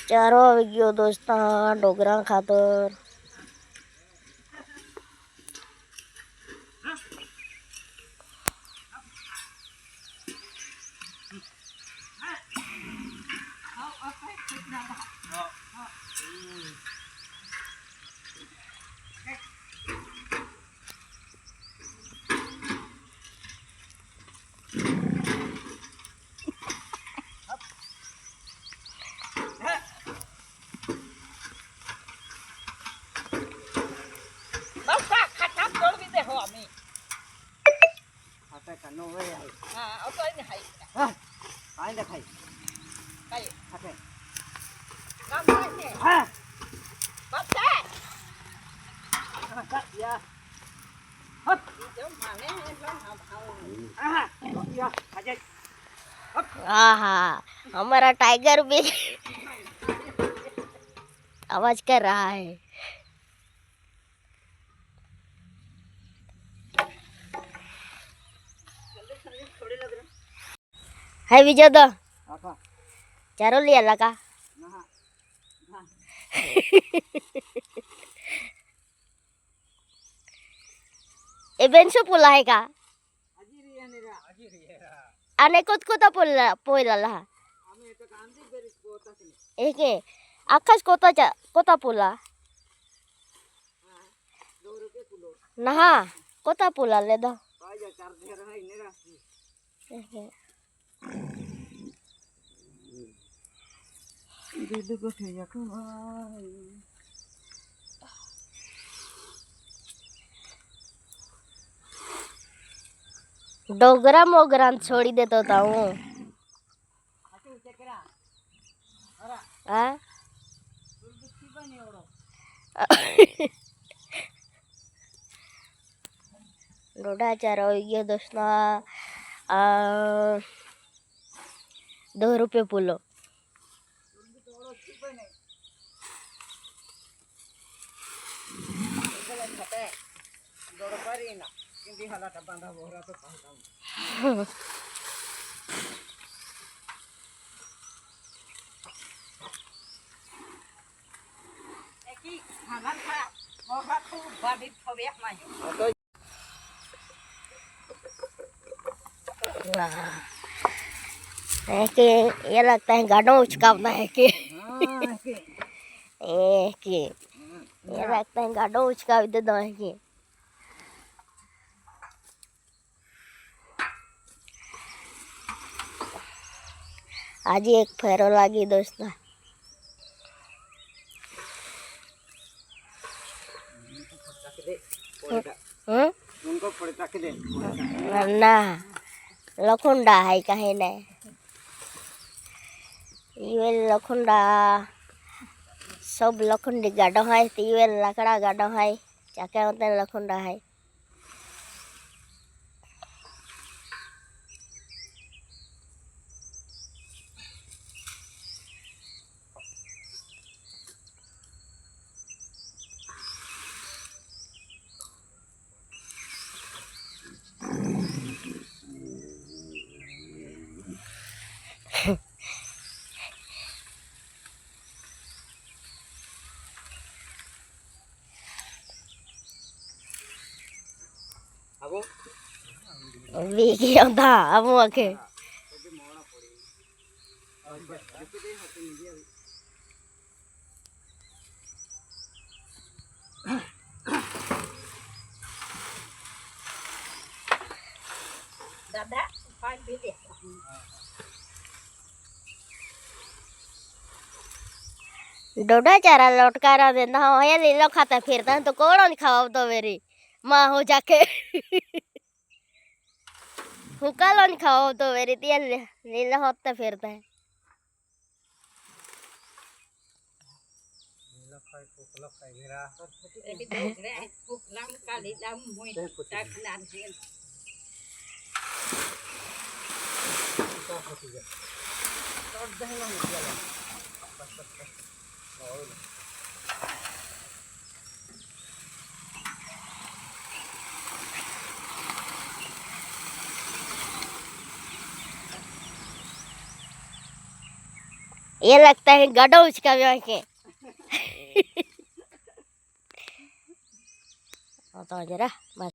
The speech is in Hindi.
ચારો આવી ગયો દોસ્તા ડોગરા ખાતર. हाँ हमारा टाइगर भी आवाज कर रहा है. हाय विजय दा चारो लिया लगा ए बेंसो पुला है का आने कोता पोयला ला एक आकाश कोता पुला नहा कोता पुला ले दो डोगरा मोगरा छोड़ी देता था हूँ. डोडा चार हो गया दोस्तों 2 रुपये पुलो. कि ये लगता है गाड़ों उचकावना है कि ये लगता है गाड़ों उचकाव दे दो है कि आज एक फेरो लागी दोस्तों. ना लखुंडा है कहीं नहीं ये लखुंडा सब लखुंडी गाड़ो है ये लकड़ा गाड़ो है चाके होते लखुंडा है. Vicky anda amo ke Dada fine billy डोडा चारा लौटकारा देना हो या ले लो खाता फिरता है तो कौन नहीं खाओ तो मेरी माँ हो जाके हुक्का लो नहीं खाओ तो मेरी तेल ले लो होता फिरता है ये लगता है गाडो उसका भी के तो जरा